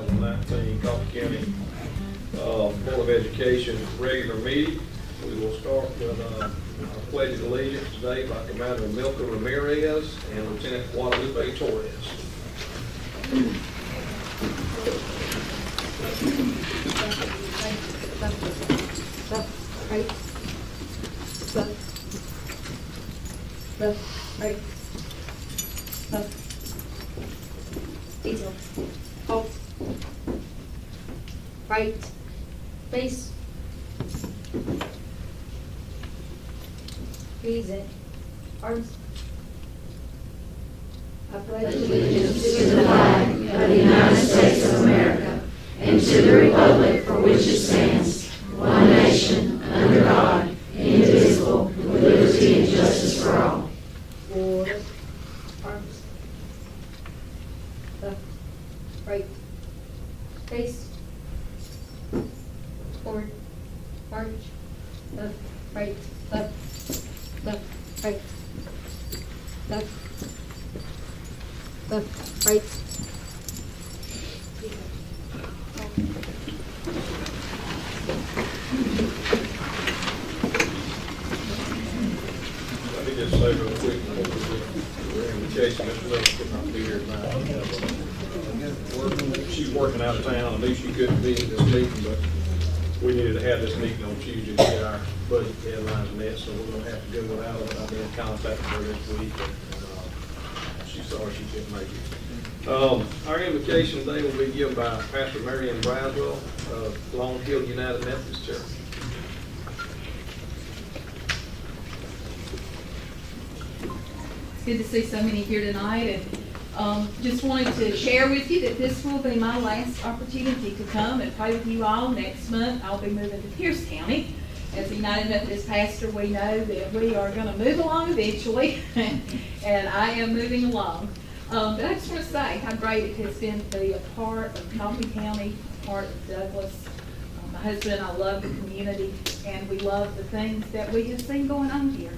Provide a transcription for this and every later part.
2019 Coffee County Board of Education regular meeting. We will start with our pledge of allegiance today by Commander Milka Ramirez and Lieutenant Guadalupe Torres. Diesel. Halt. Right. Face. Reason. Arms. I pledge Allegiance to the flag of the United States of America and to the republic for which it stands, one nation, under God, indivisible, with liberty and justice for all. Order. Arms. Left. Right. Face. Forward. March. Left. Right. Left. Left. Right. Left. Left. Right. Let me just say real quick before we're invitation, Mr. Lewis could not be here tonight. She's working out of town. I knew she couldn't be at this meeting, but we needed to have this meeting on Tuesday to get our budget deadlines met, so we're gonna have to go without it. I've been in contact with her this week, and she's sorry she couldn't make it. Our invitation today will be given by Pastor Marion Braswell of Long Hill United Methodist Church. It's good to see so many here tonight, and just wanted to share with you that this will be my last opportunity to come and pray with you all. Next month, I'll be moving to Pierce County. As a United Methodist pastor, we know that we are going to move along eventually, and I am moving along. But I just want to say how great it has been to be a part of County County, a part of Douglas. My husband and I love the community, and we love the things that we have seen going on here.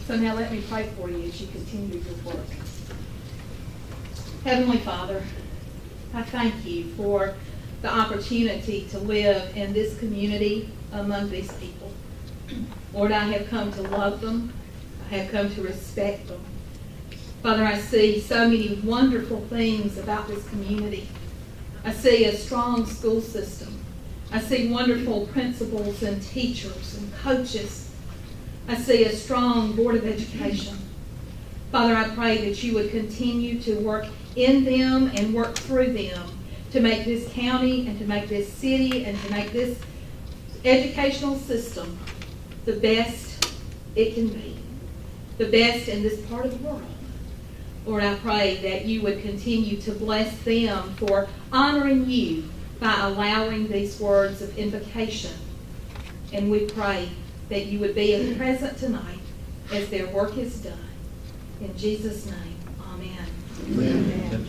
So now let me pray for you as you continue your work. Heavenly Father, I thank you for the opportunity to live in this community among these people. Lord, I have come to love them. I have come to respect them. Father, I see so many wonderful things about this community. I see a strong school system. I see wonderful principals and teachers and coaches. I see a strong Board of Education. Father, I pray that you would continue to work in them and work through them to make this county and to make this city and to make this educational system the best it can be, the best in this part of the world. Lord, I pray that you would continue to bless them for honoring you by allowing these words of invocation. And we pray that you would be present tonight as their work is done. In Jesus' name, amen. Amen.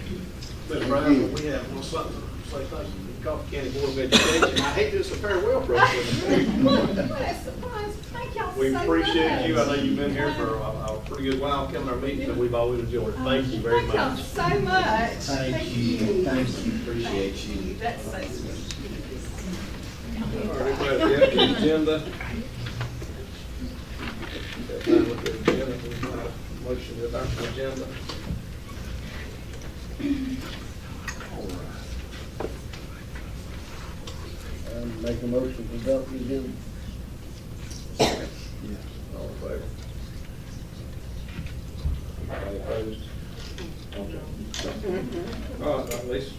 Mr. Brown, we have one something to say thank you to the Coffee County Board of Education. I hate this a farewell program. What a surprise. Thank y'all so We much. appreciate you. I know you've been here for a pretty good while coming to our meetings, and we've always enjoyed it. Thank you very Thank y'all much. so much. Thank you, appreciate you. That's so sweet. All right, everybody, the agenda. Look at the agenda. Motion to adopt the agenda. All right. Make a motion to adopt the agenda. All in favor? Anybody opposed? All right, Lisa.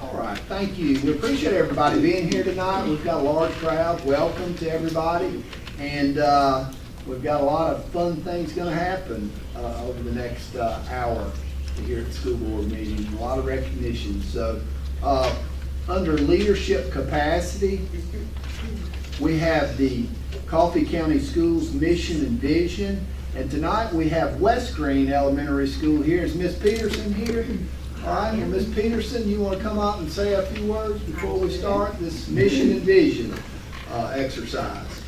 All right, thank you. We appreciate everybody being here tonight. We've got a large crowd. Welcome to everybody. And we've got a lot of fun things going to happen over the next hour here at the school board meeting. A lot of recognition. So under leadership capacity, we have the Coffee County Schools mission and vision. And tonight we have West Green Elementary School here. Is Miss Peterson here? All right, and Miss Peterson, you want to come out and say a few words before we start this mission and vision exercise?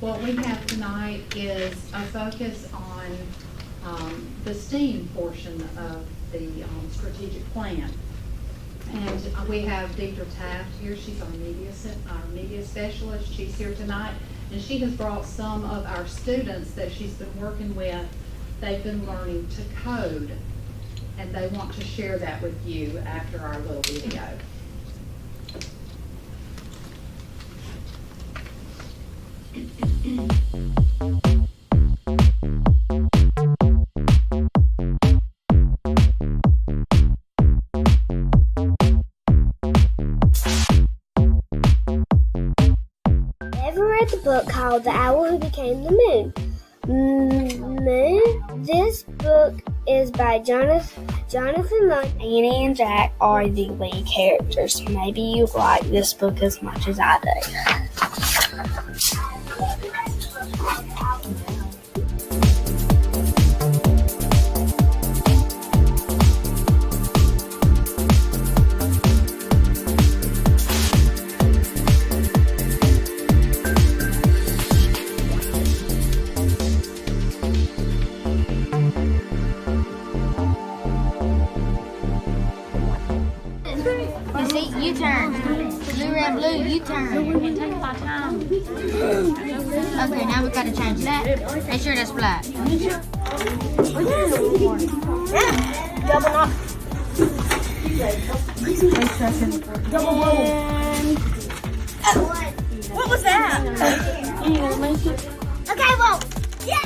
What we have tonight is a focus on the STEAM portion of the strategic plan. And we have Deidre Taft here. She's our media specialist. She's here tonight. And she has brought some of our students that she's been working with. They've been learning to code. And they want to share that with you after our little video. Ever read the book called The Owl Who Became the Moon? This book is by Jonathan Lund. Annie and Jack are the lead characters. Maybe you like this book as much as I do. You see, U-turn. Blue, red, blue, U-turn. It takes a lot of time. Okay, now we gotta change that. Make sure that's black. Double knock. Double roll. What was that? Okay, well, yeah.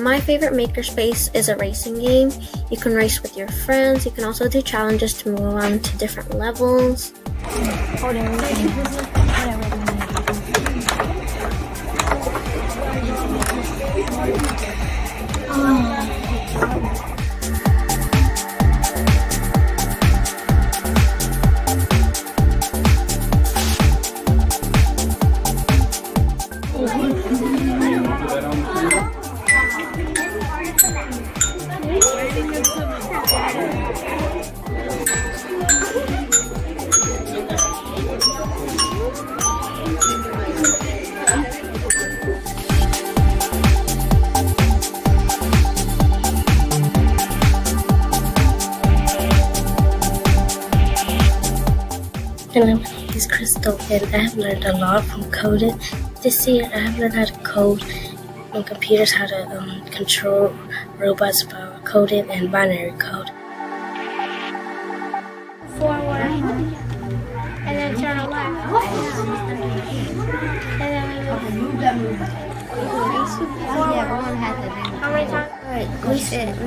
My favorite makerspace is a racing game. You can race with your friends. You can also do challenges to move on to different levels. And I'm Ms. Crystal, and I've learned a lot from coding. This year, I've learned how to code on computers, how to control robots by coding and binary code. Forward. And then turn left. And then Yeah, one has to do. how many times? Alright, reset.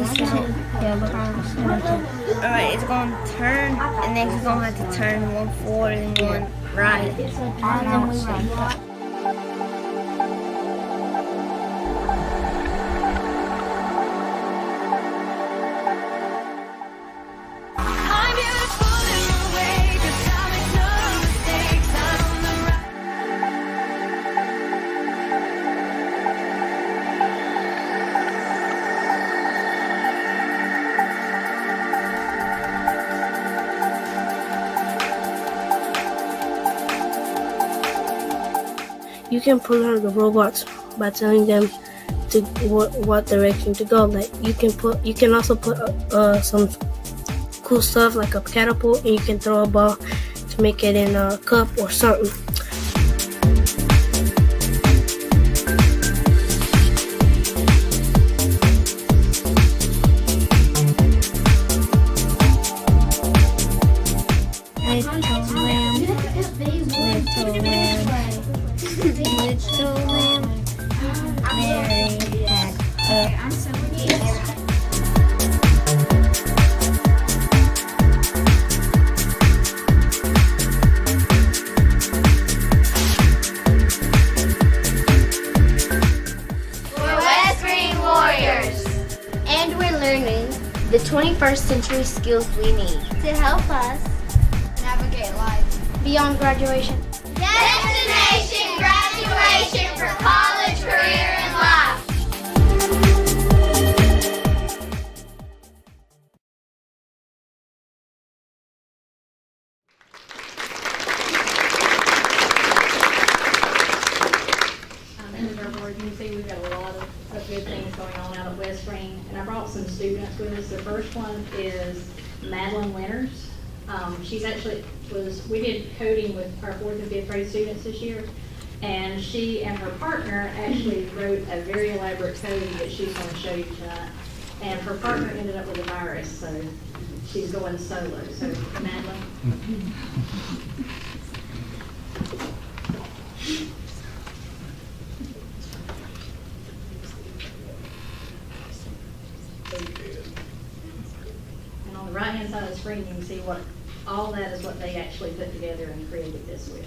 Alright, it's gonna turn, and then it's gonna have to turn one forward and one right. And then we right. You can program the robots by telling them to what direction to go. Like you can also put some cool stuff like a catapult, and you can throw a ball to make it in a cup or something. 21st century skills we need to help us Navigate life. beyond graduation. Destination graduation for college, career, and life. Members of our board, you can see we've got a lot of good things going on out at West Spring, and I brought some students with us. The first one is Madeline Winters. She's actually we did coding with our 4th and 5th grade students this year, and she and her partner actually wrote a very elaborate code that she's going to show you tonight. And her partner ended up with a virus, so she's going solo. So, Madeline. And on the right-hand side of the screen, you can see what all that is what they actually put together and created this with.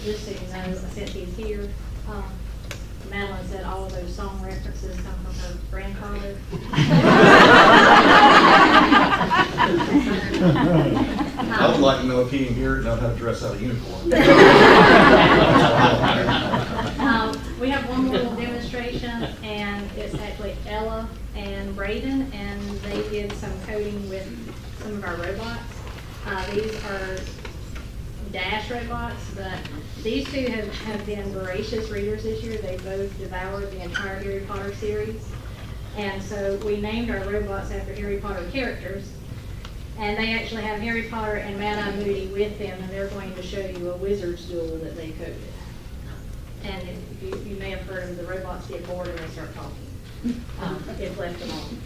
just so you know, since he's here, Madeline said all of those song references come from her grandfather. I would like to know if he can hear it, know how to dress out a unicorn. We have one more little demonstration, and it's actually Ella and Braden, and they did some coding with some of our robots. These are Dash robots, but these two have been voracious readers this year. They both devoured the entire Harry Potter series. And so we named our robots after Harry Potter characters. And they actually have Harry Potter and Mad-Eye Moody with them, and they're going to show you a wizard's duel that they coded. And if you may have heard of the robots get bored and they start talking. If left alone.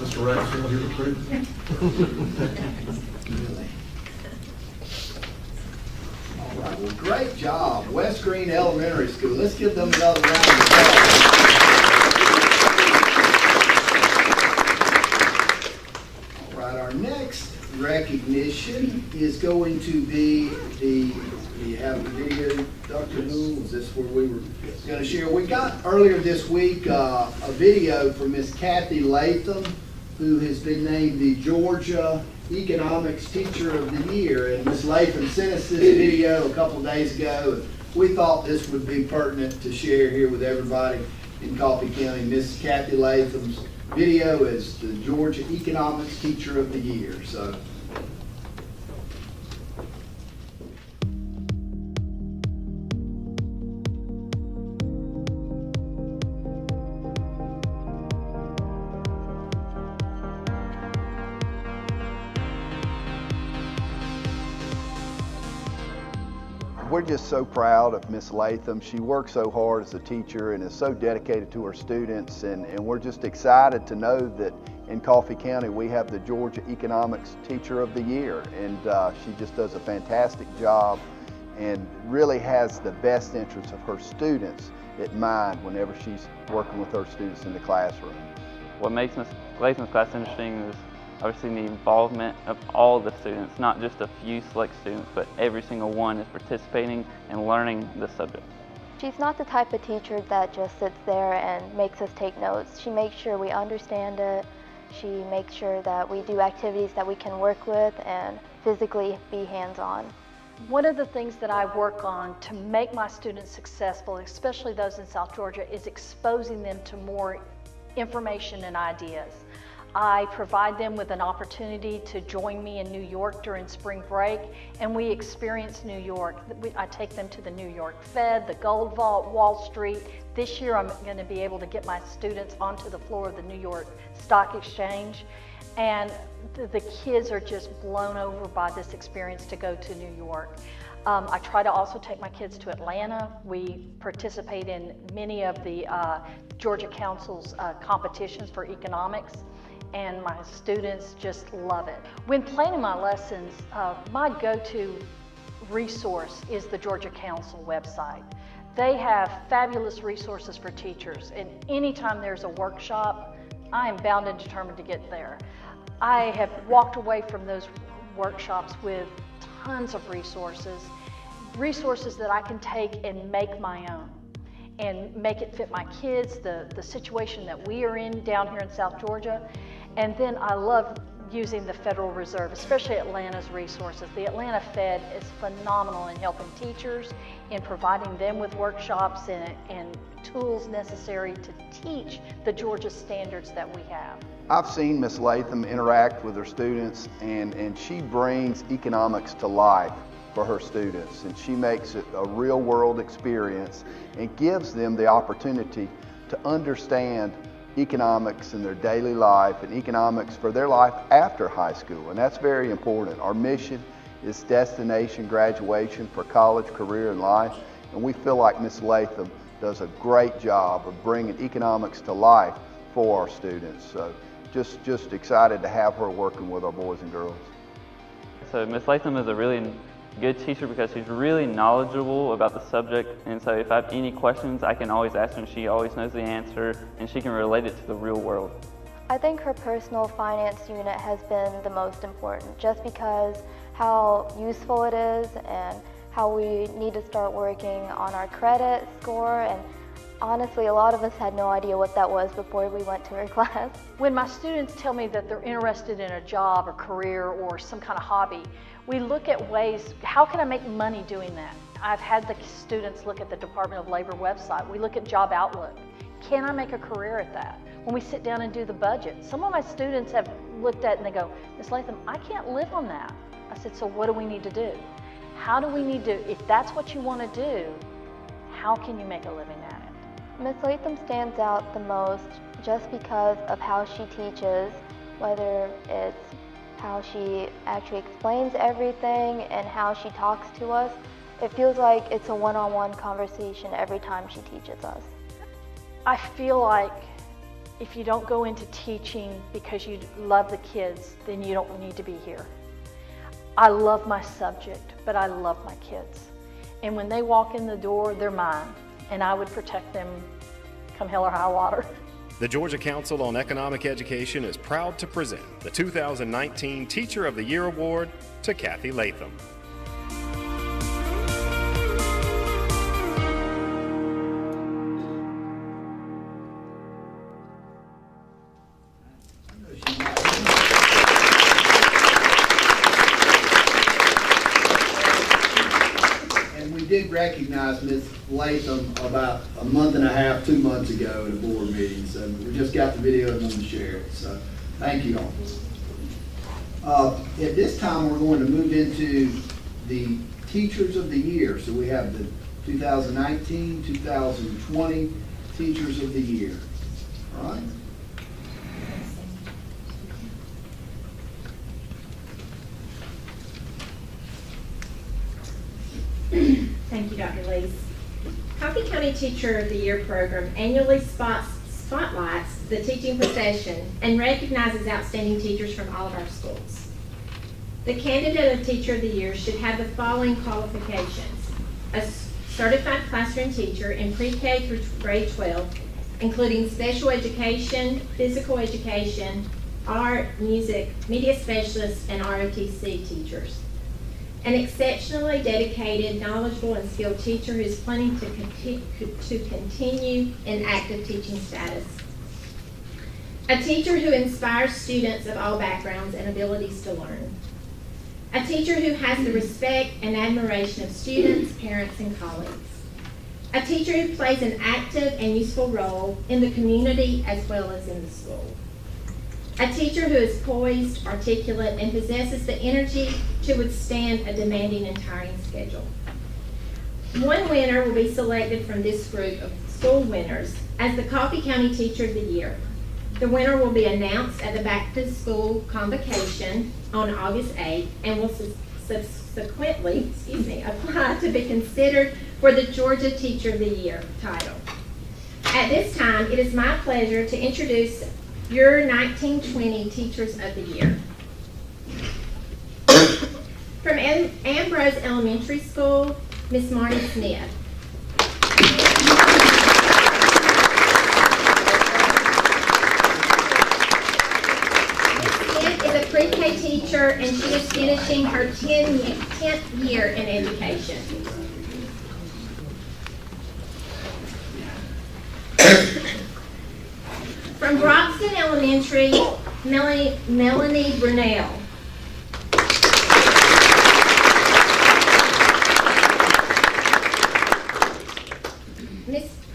Mr. Raxfield, here to prove. All right, well, great job, West Green Elementary School. Let's give them another round of applause. All right, our next recognition is going to be we have the video, Dr. Newell, is this where we were going to share? We got earlier this week a video from Miss Kathy Latham, who has been named the Georgia Economics Teacher of the Year. And Ms. Latham sent us this video a couple days ago. And we thought this would be pertinent to share here with everybody in Coffee County. Ms. Kathy Latham's video is the Georgia Economics Teacher of the Year. So. We're just so proud of Miss Latham. She works so hard as a teacher and is so dedicated to her students, and we're just excited to know that in Coffee County we have the Georgia Economics Teacher of the Year, and she just does a fantastic job and really has the best interests of her students in mind whenever she's working with her students in the classroom. What makes Ms. Latham's class interesting is obviously the involvement of all the students, not just a few select students, but every single one is participating and learning the subject. She's not the type of teacher that just sits there and makes us take notes. She makes sure we understand it. She makes sure that we do activities that we can work with and physically be hands-on. One of the things that I work on to make my students successful, especially those in South Georgia, is exposing them to more information and ideas. I provide them with an opportunity to join me in New York during spring break, and we experience New York. I take them to the New York Fed, the Gold Vault, Wall Street. This year I'm going to be able to get my students onto the floor of the New York Stock Exchange, and the kids are just blown over by this experience to go to New York. I try to also take my kids to Atlanta. We participate in many of the Georgia Council's competitions for economics, and my students just love it. When planning my lessons, my go-to resource is the Georgia Council website. They have fabulous resources for teachers, and anytime there's a workshop, I am bound and determined to get there. I have walked away from those workshops with tons of resources that I can take and make my own and make it fit my kids, the situation that we are in down here in South Georgia. And then I love using the Federal Reserve, especially Atlanta's resources. The Atlanta Fed is phenomenal in helping teachers, in providing them with workshops and tools necessary to teach the Georgia standards that we have. I've seen Ms. Latham interact with her students, and she brings economics to life for her students, and she makes it a real world experience and gives them the opportunity to understand economics in their daily life and economics for their life after high school, and that's very important. Our mission is destination graduation for college, career, and life, and we feel like Ms. Latham does a great job of bringing economics to life for our students. So just excited to have her working with our boys and girls. So Ms. Latham is a really good teacher because she's really knowledgeable about the subject, and so if I have any questions I can always ask her and she always knows the answer and she can relate it to the real world. I think her personal finance unit has been the most important, just because how useful it is and how we need to start working on our credit score, and honestly a lot of us had no idea what that was before we went to her class. When my students tell me that they're interested in a job or career or some kind of hobby, we look at ways, how can I make money doing that? I've had the students look at the Department of Labor website. We look at Job Outlook. Can I make a career at that? When we sit down and do the budget, some of my students have looked at it and they go, Ms. Latham, I can't live on that. I said, so what do we need to do? How do we need to, if that's what you want to do, how can you make a living at it? Ms. Latham stands out the most just because of how she teaches, whether it's how she actually explains everything and how she talks to us. It feels like it's a one-on-one conversation every time she teaches us. I feel like if you don't go into teaching because you love the kids, then you don't need to be here. I love my subject, but I love my kids. And when they walk in the door, they're mine, and I would protect them come hell or high water. The Georgia Council on Economic Education is proud to present the 2019 Teacher of the Year Award to Kathy Latham. And we did recognize Ms. Latham about a month and a half, 2 months ago at a board meeting, so we just got the video and wanted to share it, so thank you all. At this time, we're going to move into the Teachers of the Year. So we have the 2019, 2020 Teachers of the Year. All right? Thank you, Dr. Lees. Coffee County Teacher of the Year program annually spotlights the teaching profession and recognizes outstanding teachers from all of our schools. The candidate of Teacher of the Year should have the following qualifications: a certified classroom teacher in pre-K through grade 12, including special education, physical education, art, music, media specialists, and ROTC teachers. An exceptionally dedicated, knowledgeable, and skilled teacher who is planning to continue in active teaching status. A teacher who inspires students of all backgrounds and abilities to learn. A teacher who has the respect and admiration of students, parents, and colleagues. A teacher who plays an active and useful role in the community as well as in the school. A teacher who is poised, articulate, and possesses the energy to withstand a demanding and tiring schedule. One winner will be selected from this group of school winners as the Coffee County Teacher of the Year. The winner will be announced at the Back to School Convocation on August 8th and will subsequently, apply to be considered for the Georgia Teacher of the Year title. At this time, it is my pleasure to introduce your 1920 Teachers of the Year. From Ambrose Elementary School, Miss Marnie Smith. Is a pre-K teacher, and she is finishing her 10th year in education. From Broxton Elementary, Melanie Brunel.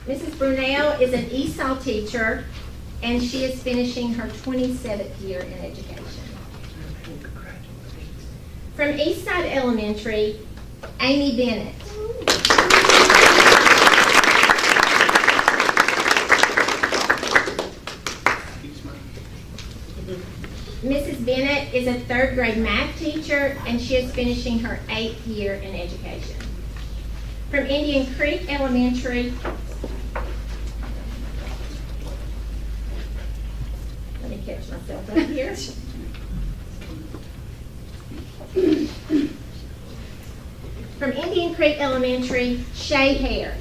Mrs. Brunel is an ESOL teacher, and she is finishing her 27th year in education. From Eastside Elementary, Amy Bennett. Mrs. Bennett is a 3rd grade math teacher, and she is finishing her 8th year in education. From Indian Creek Elementary, let me catch myself up here. From Indian Creek Elementary, Shay Hare.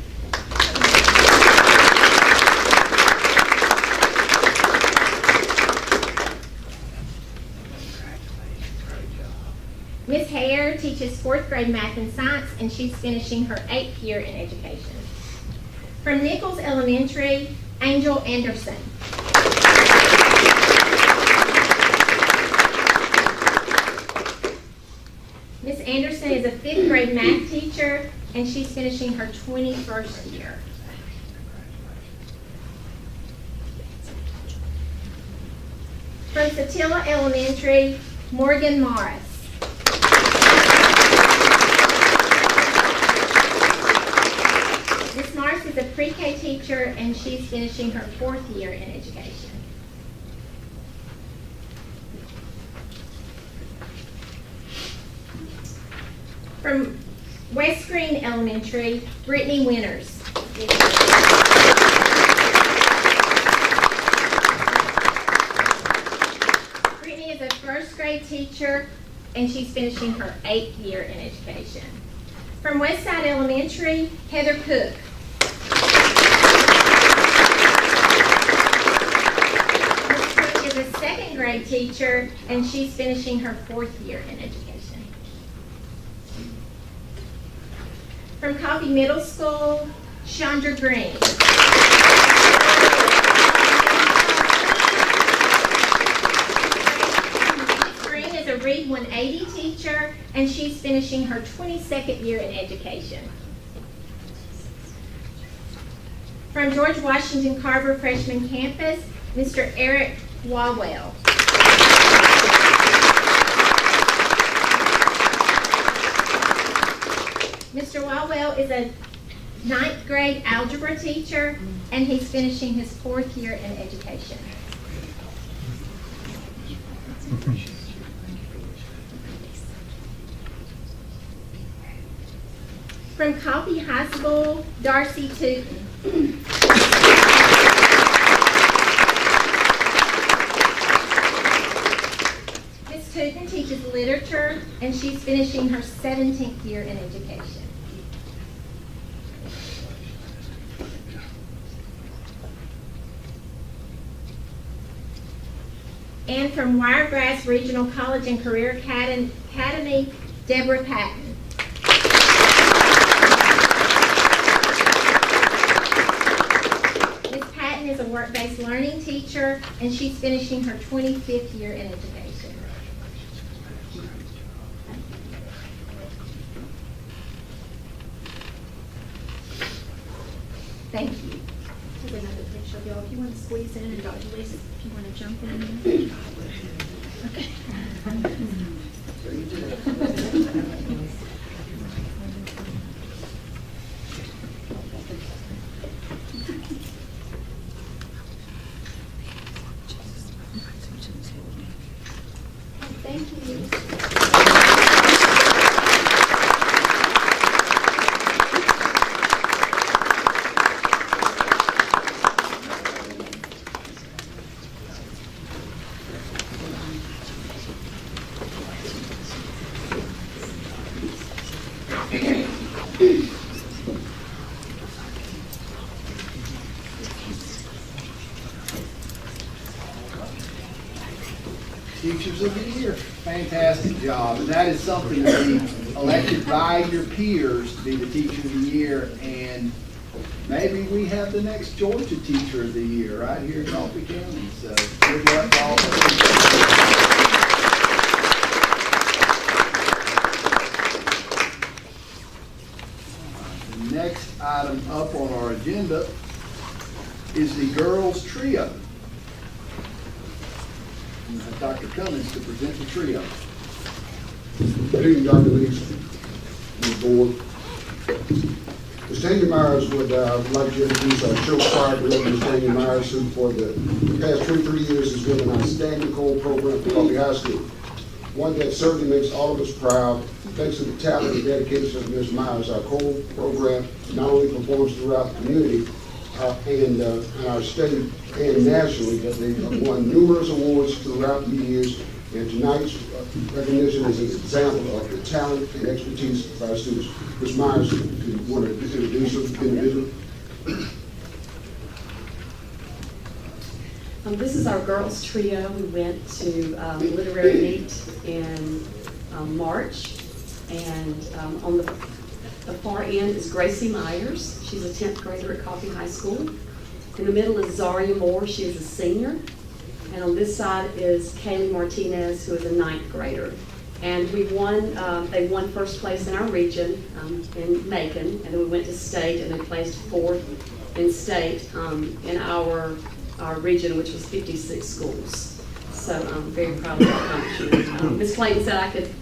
Miss Hare teaches 4th grade math and science, and she's finishing her 8th year in education. From Nichols Elementary, Angel Anderson. Miss Anderson is a 5th grade math teacher, and she's finishing her 21st year. From Satilla Elementary, Morgan Morris. Miss Morris is a pre-K teacher, and she's finishing her 4th year in education. From West Green Elementary, Brittany Winters. Brittany is a 1st grade teacher, and she's finishing her 8th year in education. From Westside Elementary, Heather Cook. Ms. Cook is a 2nd grade teacher, and she's finishing her 4th year in education. From Coffee Middle School, Chandra Green. Green is a Read 180 teacher, and she's finishing her 22nd year in education. From George Washington Carver Freshman Campus, Mr. Eric Wawell. Mr. Wawell is a 9th grade algebra teacher, and he's finishing his 4th year in education. From Coffee High School, Darcy Tooten. Ms. Tooten teaches literature, and she's finishing her 17th year in education. And from Wiregrass Regional College and Career Academy, Deborah Patton. Ms. Patton is a work-based learning teacher, and she's finishing her 25th year in education. Thank you. Here's another picture of y'all. If you want to squeeze in, and Dr. Lisa, if you want to jump in. Okay. Thank you. Teachers of the Year, fantastic job. And that is something to be elected by your peers to be the Teacher of the Year. And maybe we have the next Georgia Teacher of the Year right here in Coffee County. So good luck to all of you. The next item up on our agenda is the Girls Trio. And I have Dr. Cummins to present the trio. Good evening, Dr. Lees, and the board. Ms. Tanya Myers would like to introduce our show choir director, Ms. Tanya Myers, who for the past 23 years has been an outstanding choral program for Coffee High School. One that certainly makes all of us proud. Thanks to the talent and dedication of Ms. Myers, our choral program not only performs throughout the community and our state and nationally, but they have won numerous awards throughout the years. And tonight's recognition is an example of the talent and expertise of our students. Ms. Myers, do you want to introduce the individual? This is our girls trio. We went to literary meet in March, and on the far end is Gracie Myers. She's a 10th grader at Coffee High School. In the middle is Zaria Moore. She is a senior. And on this side is Kaylee Martinez, who is a 9th grader. And we won, they won first place in our region in Macon, and then we went to state, and they placed 4th in state in our region, which was 56 schools. So I'm very proud of that accomplishment. Ms. Clayton said I could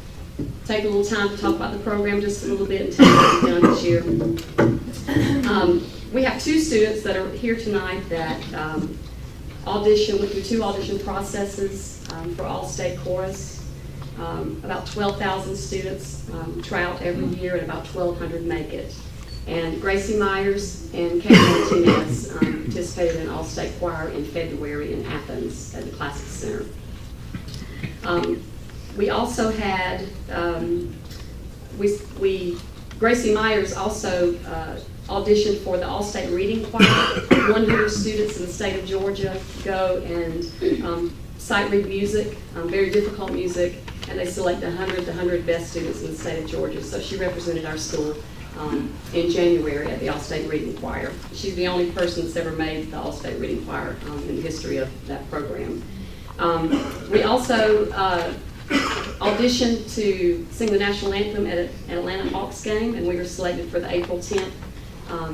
take a little time to talk about the program just a little bit and tell you what we've done this year. We have 2 students that are here tonight that audition. We do 2 audition processes for All-State Chorus. About 12,000 students try out every year, and about 1,200 make it. And Gracie Myers and Kate Martinez participated in All-State Choir in February in Athens at the Classic Center. We also had, Gracie Myers also auditioned for the All-State Reading Choir. 100 students in the state of Georgia go and sight read music, very difficult music, and they select the 100 best students in the state of Georgia. So she represented our school in January at the All-State Reading Choir. She's the only person that's ever made the All-State Reading Choir in the history of that program. We also auditioned to sing the national anthem at an Atlanta Hawks game, and we were selected for the April 10th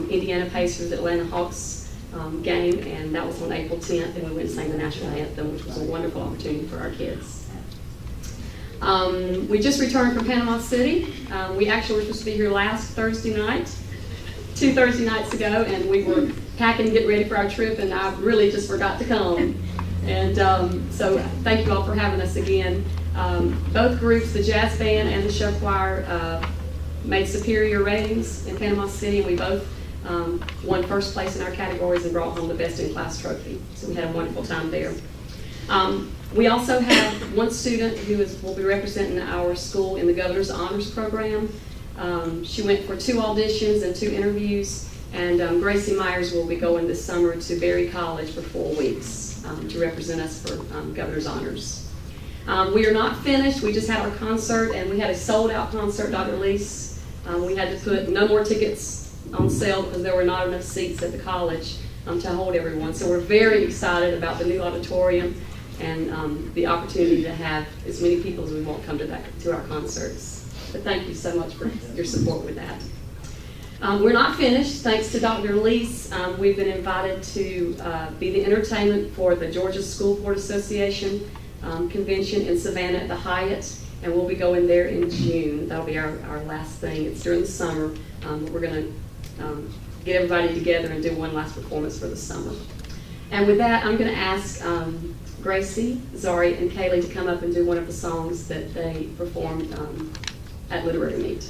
Indiana Pacers Atlanta Hawks game, and that was on April 10th, and we went and sang the national anthem, which was a wonderful opportunity for our kids. We just returned from Panama City. We actually were supposed to be here last Thursday night, 2 Thursday nights ago, and we were packing to get ready for our trip, and I really just forgot to come. And so thank you all for having us again. Both groups, the jazz band and the show choir, made superior ratings in Panama City, and we both won first place in our categories and brought home the Best in Class trophy. So we had a wonderful time there. We also have one student who will be representing our school in the Governor's Honors Program. She went for 2 auditions and 2 interviews, and Gracie Myers will be going this summer to Berry College for 4 weeks to represent us for Governor's Honors. We are not finished. We just had our concert, and we had a sold-out concert, Dr. Leese. We had to put no more tickets on sale because there were not enough seats at the college to hold everyone. So we're very excited about the new auditorium and the opportunity to have as many people as we want come to our concerts. But thank you so much for your support with that. We're not finished. Thanks to Dr. Leese, we've been invited to be the entertainment for the Georgia School Board Association convention in Savannah at the Hyatt, and we'll be going there in June. That'll be our last thing. It's during the summer, but we're going to get everybody together and do one last performance for the summer. And with that, I'm going to ask Gracie, Zari, and Kaylee to come up and do one of the songs that they performed at Literary Meet.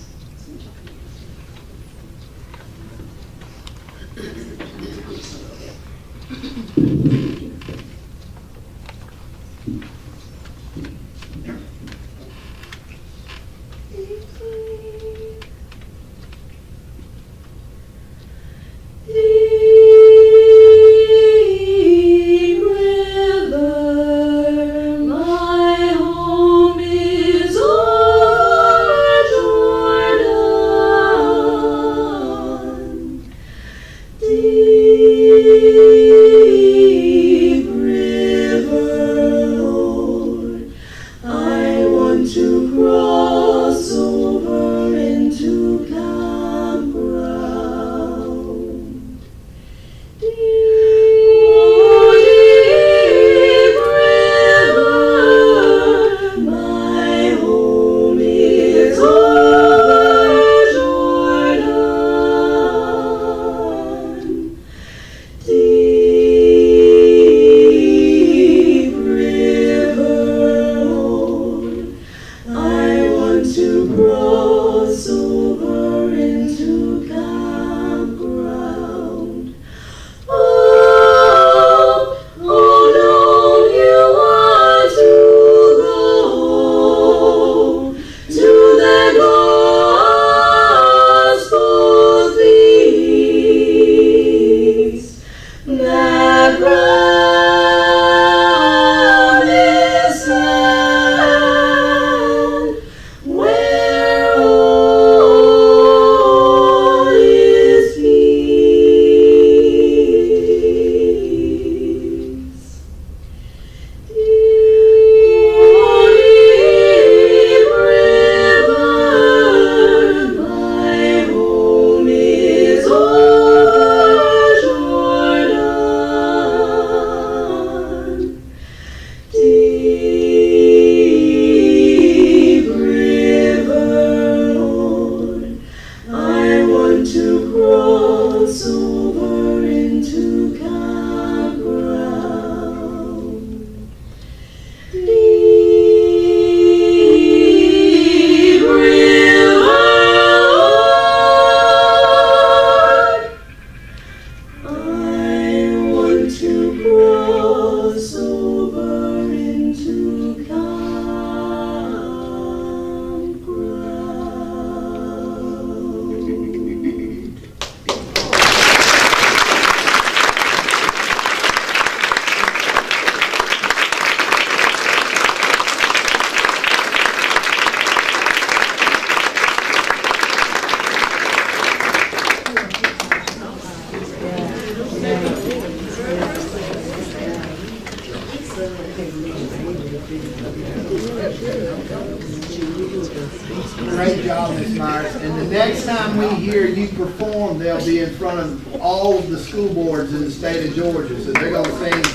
Great job, Ms. Myers. And the next time we hear you perform, they'll be in front of all of the school boards in the state of Georgia. So they're going to sing all the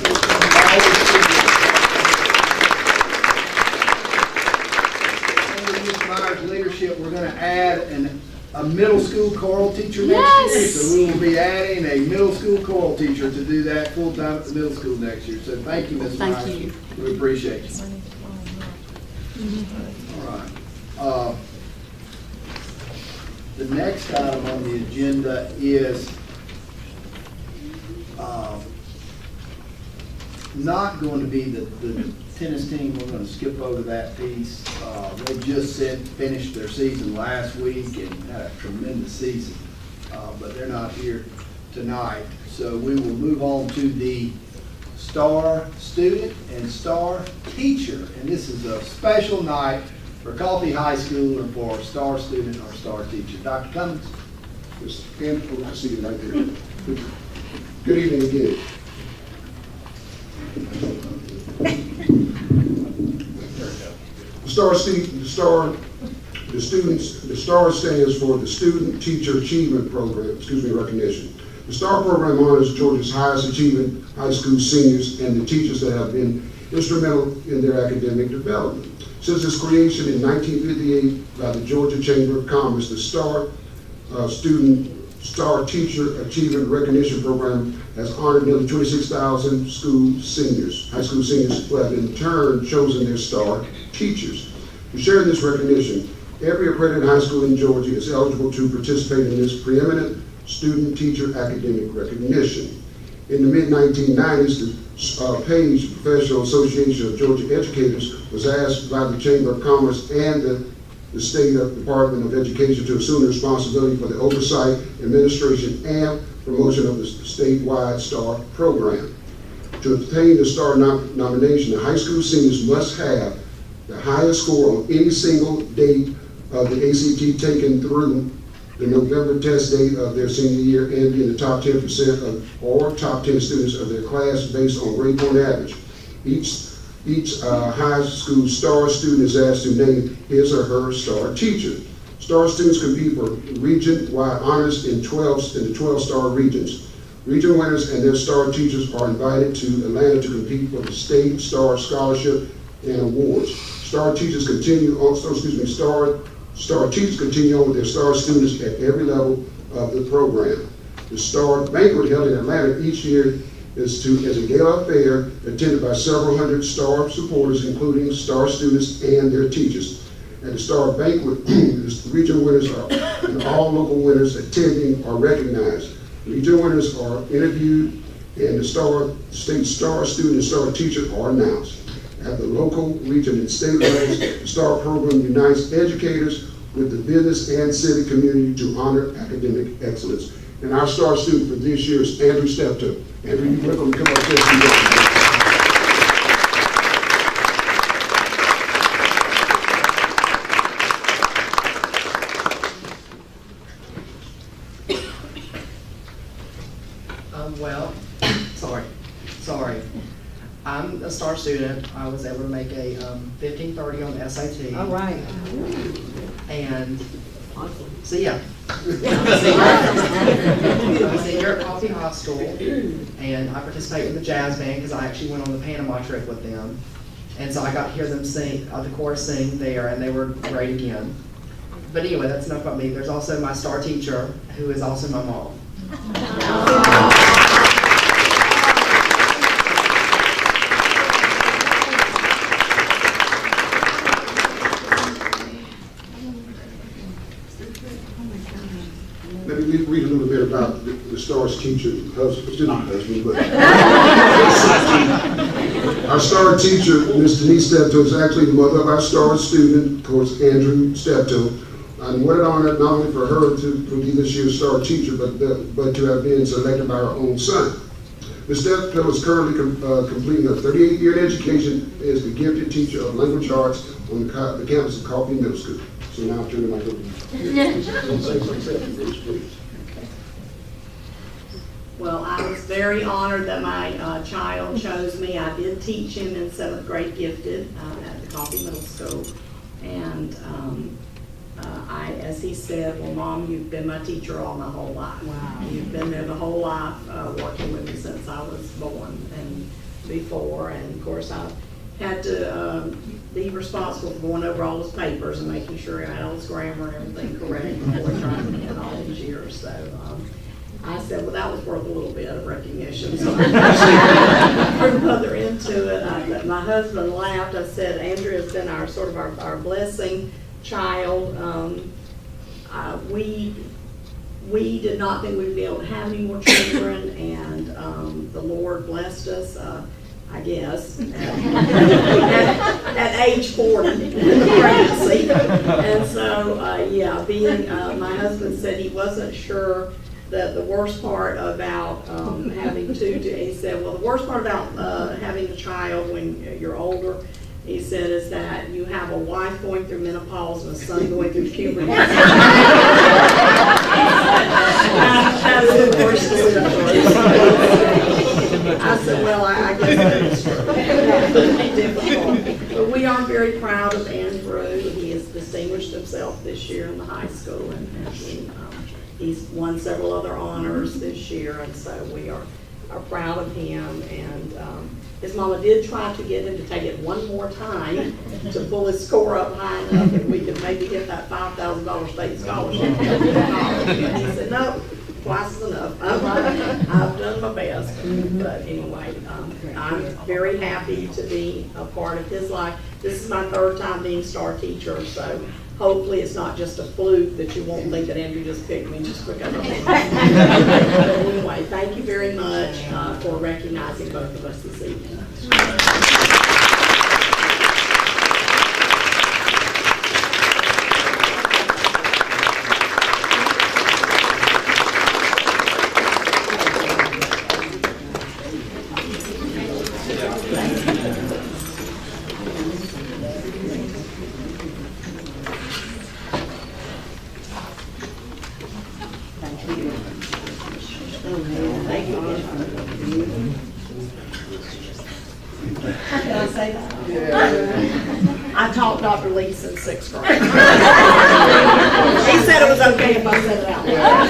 school boards. Under Ms. Myers' leadership, we're going to add a middle school choral teacher next year. So we will be adding a middle school choral teacher to do that full time at the middle school next year. So thank you, Ms. Myers. Thank you. We appreciate you. All right. The next item on the agenda is not going to be the tennis team. We're going to skip over that piece. They just finished their season last week and had a tremendous season, but they're not here tonight. So we will move on to the star student and star teacher. And this is a special night for Coffee High School and for our star student or star teacher. Dr. Cummings? Yes, and I see you right there. Good evening again. The STAR stands for the Student Teacher Achievement Program, recognition. The STAR program honors Georgia's highest achieving high school seniors and the teachers that have been instrumental in their academic development. Since its creation in 1958 by the Georgia Chamber of Commerce, the STAR Teacher Achievement Recognition Program has honored nearly 26,000 high school seniors who have in turn chosen their STAR teachers. To share this recognition, every accredited high school in Georgia is eligible to participate in this preeminent student-teacher academic recognition. In the mid-1990s, the Page Professional Association of Georgia Educators was asked by the Chamber of Commerce and the State Department of Education to assume the responsibility for the oversight, administration, and promotion of the statewide STAR program. To obtain the STAR nomination, the high school seniors must have the highest score on any single date of the ACT taken through the November test date of their senior year and be in the top 10% or top 10 students of their class based on grade point average. Each high school STAR student is asked to name his or her STAR teacher. STAR students compete for region-wide honors in the 12 STAR regions. Region winners and their STAR teachers are invited to Atlanta to compete for the state STAR scholarship and awards. STAR teachers continue on with their STAR students at every level of the program. The STAR banquet held in Atlanta each year is a gala affair attended by several hundred STAR supporters, including STAR students and their teachers. At the STAR banquet, the region winners and all local winners attending are recognized. Region winners are interviewed and the state STAR student and STAR teacher are announced. At the local, region, and state levels, the STAR program unites educators with the business and civic community to honor academic excellence. And our STAR student for this year is Andrew Steptoe. Andrew, you're welcome to come up here. Sorry. I'm a STAR student. I was able to make a 1530 on the SAT. All right. And so yeah, I'm a senior at Coffee High School, and I participate in the jazz band because I actually went on the Panama trip with them. And so I got to hear them sing, the chorus sing there, and they were great again. But anyway, that's enough about me. There's also my STAR teacher, who is also my mom. Let me read a little bit about the STAR's teacher, not husband, but our STAR teacher, Ms. Denise Steptoe, is actually the mother of our STAR student, of course, Andrew Steptoe. And what an honor not only for her to be this year's STAR teacher, but to have been selected by our own son. Ms. Steptoe is currently completing a 38-year education as the gifted teacher of language arts on the campus of Coffee Middle School. So now I'll turn the mic over to you. Well, I was very honored that my child chose me. I did teach him in 7th grade gifted at the Coffee Middle School. And as he said, well, Mom, you've been my teacher all my whole life. Wow. You've been there the whole life, working with me since I was born and before. And of course, I've had to be responsible for going over all his papers and making sure I had all his grammar and everything correct before trying to get all these years. So I said, well, that was worth a little bit of recognition. So I put mother into it. My husband laughed. I said, Andrew has been our sort of our blessing child. We did not think we'd be able to have any more children, and the Lord blessed us, I guess, at age 40 in the pregnancy. And so, being, my husband said he wasn't sure that the worst part about having he said, well, the worst part about having a child when you're older, he said, is that you have a wife going through menopause and a son going through puberty. That's the worst I said, well, I guess that's difficult. But we are very proud of Andrew. He has distinguished himself this year in the high school, and he's won several other honors this year, and so we are proud of him. And his mama did try to get him to take it one more time to pull his score up high enough and we could maybe get that $5,000 state scholarship. And he said, no, twice is enough. I've done my best. But anyway, I'm very happy to be a part of his life. This is my third time being star teacher, so hopefully it's not just a fluke that you won't think that Andrew just picked me just because of it. But anyway, thank you very much for recognizing both of us this evening. I taught Dr. Lee's in 6th grade. He said it was okay if I said it out loud.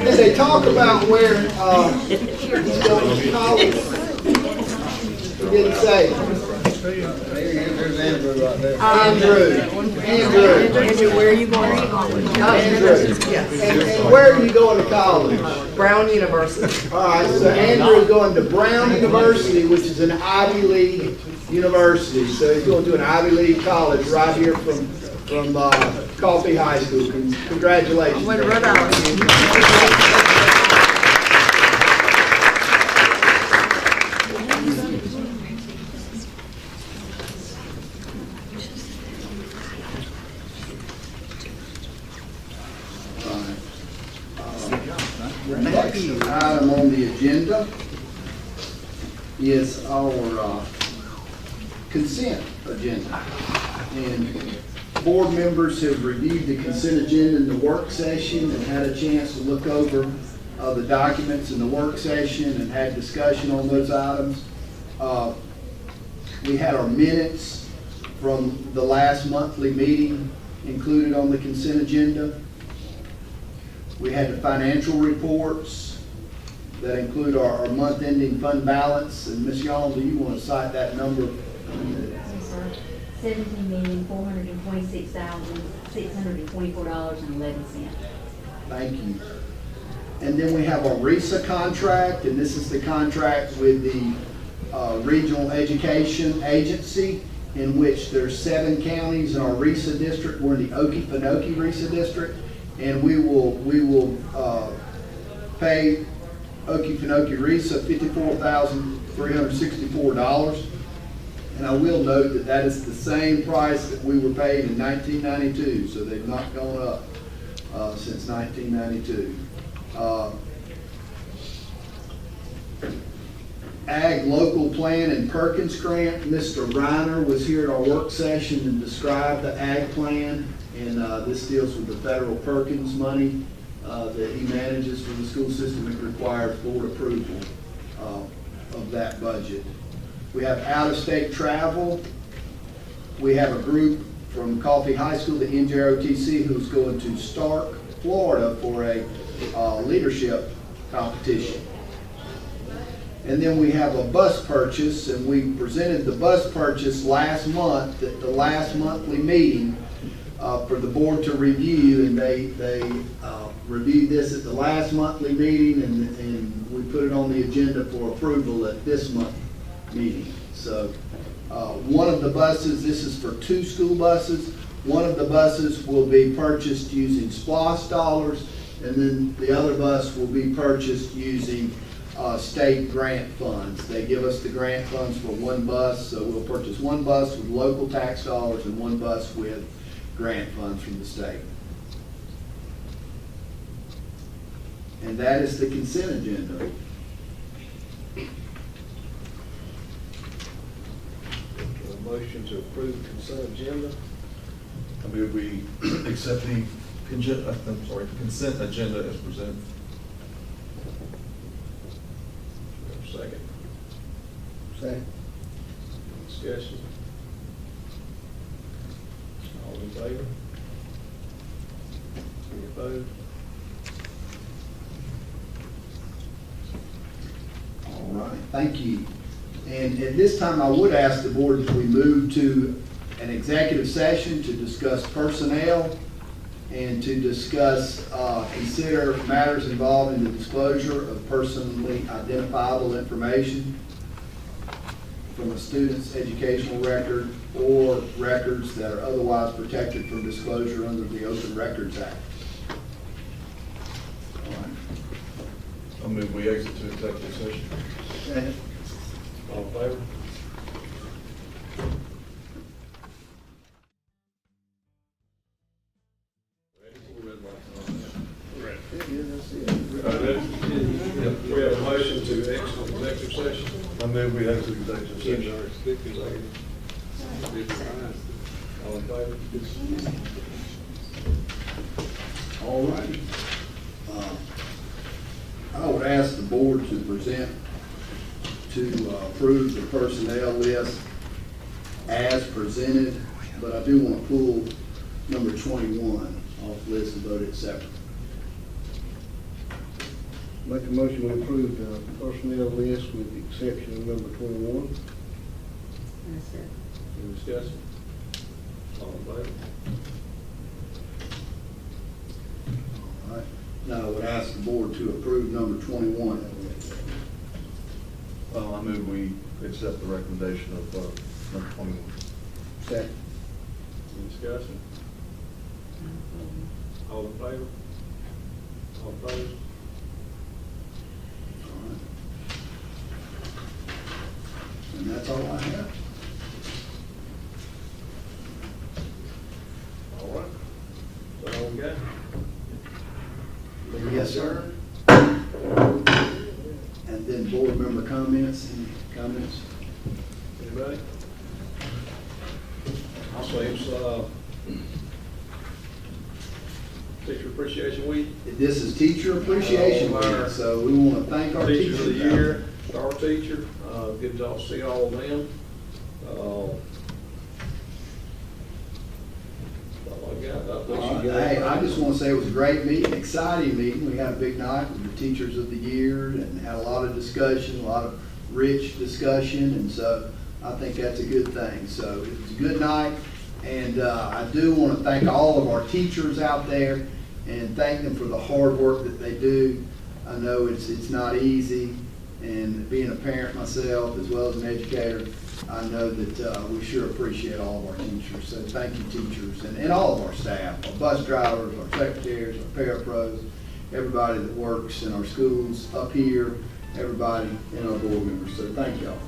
Did they talk about where he's going to college? He didn't say. There's Andrew right there. Andrew, where are you going? Andrew. Yes. And where are you going to college? Brown University. All right, so Andrew's going to Brown University, which is an Ivy League university. So he's going to an Ivy League college right here from Coffee High School. Congratulations. Way to run out. Next item on the agenda is our consent agenda. And board members have reviewed the consent agenda in the work session and had a chance to look over the documents in the work session and had discussion on those items. We had our minutes from the last monthly meeting included on the consent agenda. We had the financial reports that include our month-ending fund balance. And Ms. Young, do you want to cite that number? $17,426,624.11. Thank you. And then we have our RESA contract, and this is the contract with the Regional Education Agency, in which there's 7 counties in our RESA district. We're in the Okefenokee RESA district, and we will pay Okefenokee RESA $54,364. And I will note that that is the same price that we were paid in 1992, so they've not gone up since 1992. Ag Local Plan and Perkins Grant. Mr. Reiner was here at our work session and described the Ag Plan, and this deals with the federal Perkins money that he manages for the school system. It requires board approval of that budget. We have out-of-state travel. We have a group from Coffee High School, the NJROTC, who's going to Stark, Florida for a leadership competition. And then we have a bus purchase, and we presented the bus purchase last month at the last monthly meeting for the board to review, and they reviewed this at the last monthly meeting, and we put it on the agenda for approval at this month meeting. So one of the buses, this is for 2 school buses, one of the buses will be purchased using SPLOST dollars, and then the other bus will be purchased using state grant funds. They give us the grant funds for one bus, so we'll purchase one bus with local tax dollars and one bus with grant funds from the state. And that is the consent agenda. Motion to approve consent agenda. I move we accept the consent agenda as presented. Second. Second. Discussion. All in favor? Any opposed? All right, thank you. And at this time, I would ask the board that we move to an executive session to discuss personnel and to discuss, consider matters involving the disclosure of personally identifiable information from a student's educational record or records that are otherwise protected from disclosure under the Open Records Act. All right. I move we exit to executive session. Second. All in favor? We have a motion to exit executive session. I move we exit executive session. All in favor? All right. I would ask the board to present to approve the personnel list as presented, but I do want to pull number 21 off the list and vote it separate. Make a motion to approve the personnel list with the exception of number 21. Any discussion? All in favor? All right. Now I would ask the board to approve number 21. I move we accept the recommendation of number 21. Second. Any discussion? All in favor? All opposed? All right. And that's all I have. All right. Is that all we got? Yes, sir. And then board member comments. Any comments? Anybody? I'll say it's Teacher Appreciation Week. This is Teacher Appreciation Week, so we want to thank our teachers. Teachers of the Year, Star Teacher. Good to see all of them. Hey, I just want to say it was a great meeting, exciting meeting. We had a big night with the Teachers of the Year and had a lot of discussion, a lot of rich discussion, and so I think that's a good thing. So it was a good night, and I do want to thank all of our teachers out there and thank them for the hard work that they do. I know it's not easy, and being a parent myself as well as an educator, I know that we sure appreciate all of our teachers. So thank you, teachers, and all of our staff, our bus drivers, our secretaries, our parapros, everybody that works in our schools up here, everybody in our board members. So thank y'all.